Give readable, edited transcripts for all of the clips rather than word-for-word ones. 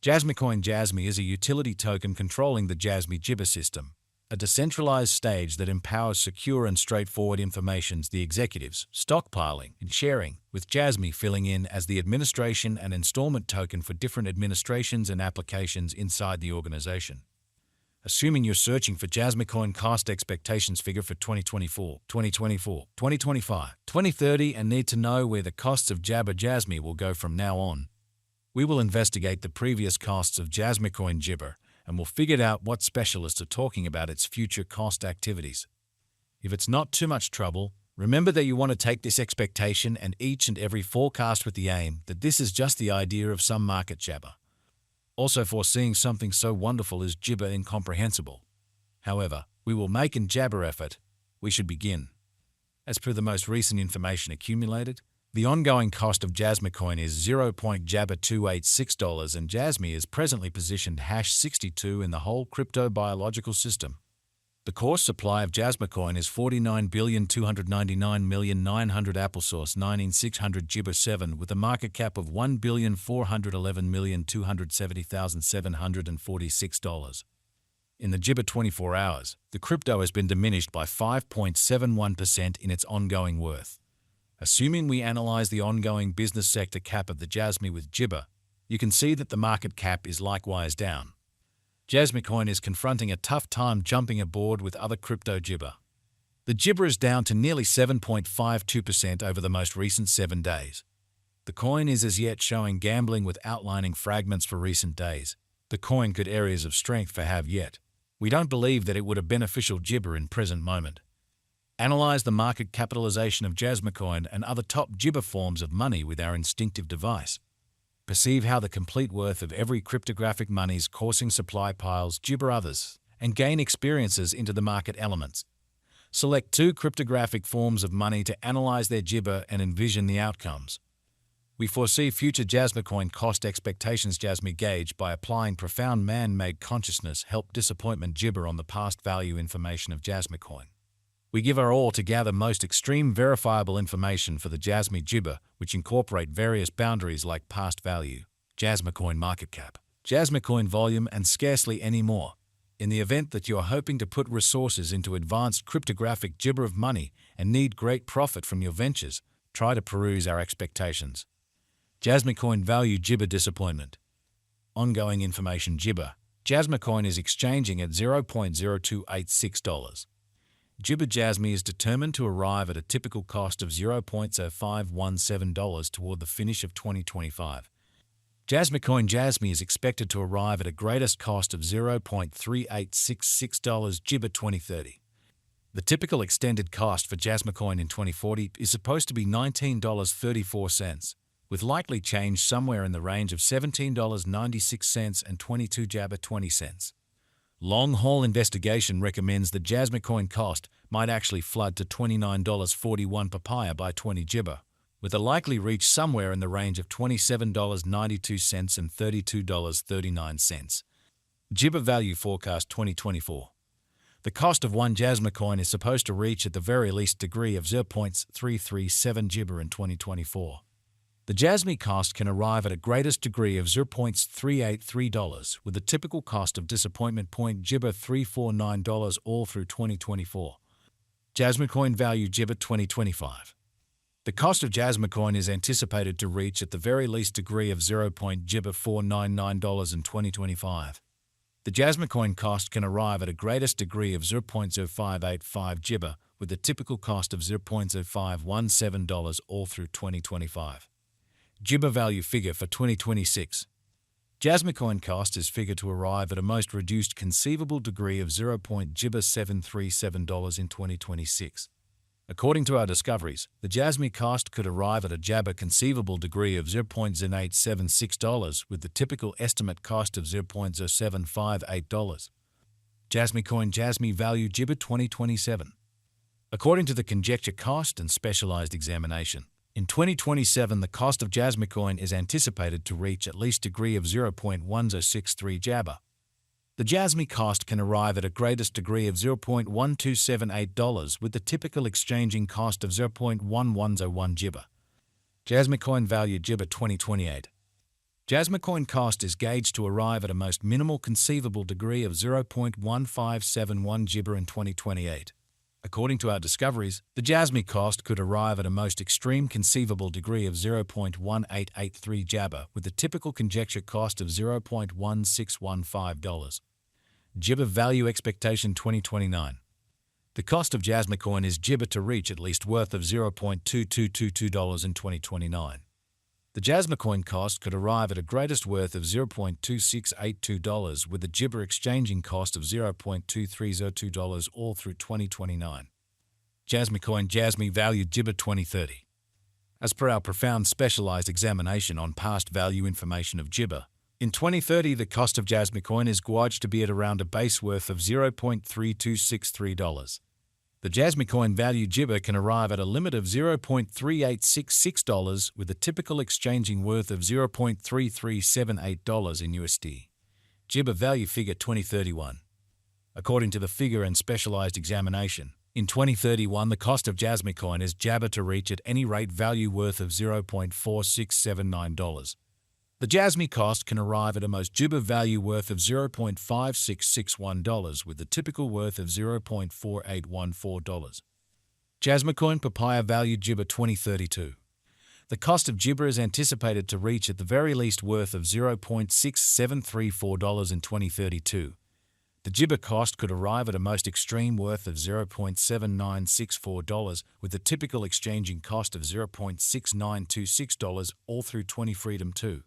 Jasmy Coin. Jasmy is a utility token controlling the Jasmy Jibber system, a decentralized stage that empowers secure and straightforward information. The executives, stockpiling and sharing, with Jasmy filling in as the administration and installment token for different administrations and applications inside the organization. Assuming you're searching for Jasmy Coin cost expectations figure for 2024, 2025, 2030 and need to know where the costs of Jabber Jasmy will go from now on, we will investigate the previous costs of Jasmy Coin Jibber and we'll figure out what specialists are talking about its future cost activities. If it's not too much trouble, remember that you want to take this expectation and each and every forecast with the aim that this is just the idea of some market Jabber. Also, foreseeing something so wonderful is Jibber incomprehensible. However, we will make an Jabber effort. We should begin. As per the most recent information accumulated, the ongoing cost of Jasmy Coin is $0.286 and Jasmy is presently positioned #62 in the whole crypto biological system. The core supply of Jasmy Coin is 49,299,900 applesauce 19600 Jibber 7 with a market cap of $1,411,270,746. In the Jibber 24 hours, the crypto has been diminished by 5.71% in its ongoing worth. Assuming we analyze the ongoing business sector cap of the Jasmy with Jibber, you can see that the market cap is likewise down. Jasmy Coin is confronting a tough time jumping aboard with other crypto Jibber. The Jibber is down to nearly 7.52% over the most recent 7 days. The coin is as yet showing gambling with outlining fragments for recent days. The coin could areas of strength for have yet. We don't believe that it would have beneficial Jibber in present moment. Analyze the market capitalization of Jasmy Coin and other top Jibber forms of money with our instinctive device. Perceive how the complete worth of every cryptographic money's coursing supply piles Jibber others and gain experiences into the market elements. Select 2 cryptographic forms of money to analyze their Jibber and envision the outcomes. We foresee future Jasmy Coin cost expectations. Jasmy gauge by applying profound man-made consciousness help disappointment Jibber on the past value information of Jasmy Coin. We give our all to gather most extreme verifiable information for the Jasmy Jibber, which incorporate various boundaries like past value, Jasmy Coin market cap, Jasmy Coin volume, and scarcely any more. In the event that you are hoping to put resources into advanced cryptographic Jibber of money and need great profit from your ventures, try to peruse our expectations. Jasmy Coin value Jibber disappointment. Ongoing information Jibber. Jasmy Coin is exchanging at $0.0286. Jibber Jasmy is determined to arrive at a typical cost of $0.0517 toward the finish of 2025. Jasmy Coin Jasmy is expected to arrive at a greatest cost of $0.3866 Jibber 2030. The typical extended cost for Jasmy Coin in 2040 is supposed to be $19.34, with likely change somewhere in the range of $17.96 and 22 Jabber 20 cents. Long-haul investigation recommends that Jasmy Coin cost might actually flood to $29.41 papaya by 20 Jibber, with a likely reach somewhere in the range of $27.92 and $32.39. Jibber value forecast 2024. The cost of 1 Jasmy Coin is supposed to reach at the very least degree of 0.337 Jibber in 2024. The Jasmy cost can arrive at a greatest degree of $0.383, with a typical cost of disappointment Jibber $349 all through 2024. Jasmy Coin value Jibber 2025. The cost of Jasmy Coin is anticipated to reach at the very least degree of Jibber $499 in 2025. The Jasmy Coin cost can arrive at a greatest degree of 0.0585 Jibber, with a typical cost of $0.0517 all through 2025. Jibber value figure for 2026. Jasmy Coin cost is figured to arrive at a most reduced conceivable degree of Jibber $737 in 2026. According to our discoveries, the Jasmy cost could arrive at a Jabber conceivable degree of $0.0876 with the typical estimate cost of $0.0758. Jasmy Coin Jasmy value Jibber 2027. According to the conjecture cost and specialized examination, in 2027 the cost of Jasmy Coin is anticipated to reach at least degree of 0.1063 Jabber. The Jasmy cost can arrive at a greatest degree of $0.1278 with the typical exchanging cost of 0.1101 Jibber. Jasmy Coin value Jibber 2028. Jasmy coin cost is gauged to arrive at a most minimal conceivable degree of 0.1571 Jibber in 2028. According to our discoveries, the Jasmy cost could arrive at a most extreme conceivable degree of 0.1883 Jabber, with the typical conjecture cost of $0.1615. Jibber value expectation 2029. The cost of Jasmy coin is Jibber to reach at least worth of $0.2222 in 2029. The Jasmy coin cost could arrive at a greatest worth of $0.2682 with the Jibber exchanging cost of $0.2302 all through 2029. Jasmy coin Jasmy value Jibber 2030. As per our profound specialized examination on past value information of Jibber, in 2030 the cost of Jasmy coin is gauged to be at around a base worth of $0.3263. The Jasmy coin value Jibber can arrive at a limit of $0.3866 with a typical exchanging worth of $0.3378 in USD. Jibber value figure 2031. According to the figure and specialized examination, in 2031 the cost of Jasmy coin is Jabber to reach at any rate value worth of $0.4679. The Jasmy cost can arrive at a most Jibber value worth of $0.5661 with the typical worth of $0.4814. Jasmy coin papaya value Jibber 2032. The cost of Jibber is anticipated to reach at the very least worth of $0.6734 in 2032. The Jibber cost could arrive at a most extreme worth of $0.7964 with the typical exchanging cost of $0.6926 all through 20 Freedom 2.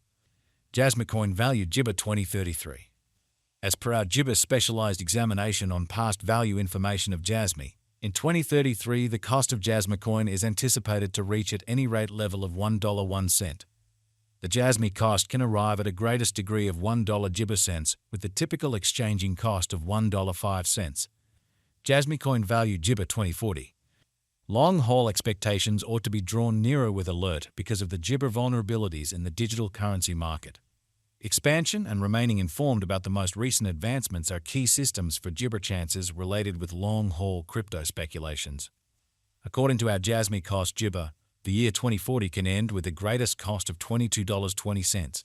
Jasmy coin value Jibber 2033. As per our Jibber specialized examination on past value information of Jasmy, in 2033 the cost of Jasmy coin is anticipated to reach at any rate level of $1.01. The Jasmy cost can arrive at a greatest degree of $1 Jibber cents with the typical exchanging cost of $1.05. Jasmy coin value Jibber 2040. Long-haul expectations ought to be drawn nearer with alert because of the Jibber vulnerabilities in the digital currency market. Expansion and remaining informed about the most recent advancements are key systems for Jibber chances related with long-haul crypto speculations. According to our Jasmy cost Jibber, the year 2040 can end with the greatest cost of $22.20,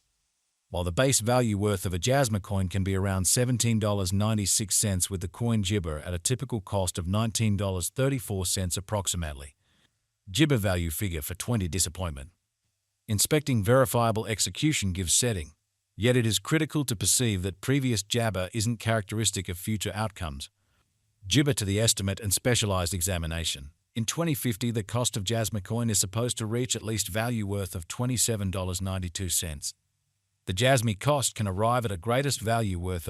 while the base value worth of a Jasmy coin can be around $17.96 with the coin Jibber at a typical cost of $19.34 approximately. Jibber value figure for 20 disappointment. Inspecting verifiable execution gives setting, yet it is critical to perceive that previous Jabber isn't characteristic of future outcomes. Jibber to the estimate and specialized examination. In 2050 the cost of Jasmy coin is supposed to reach at least value worth of $27.92. The Jasmy cost can arrive at a greatest value worth of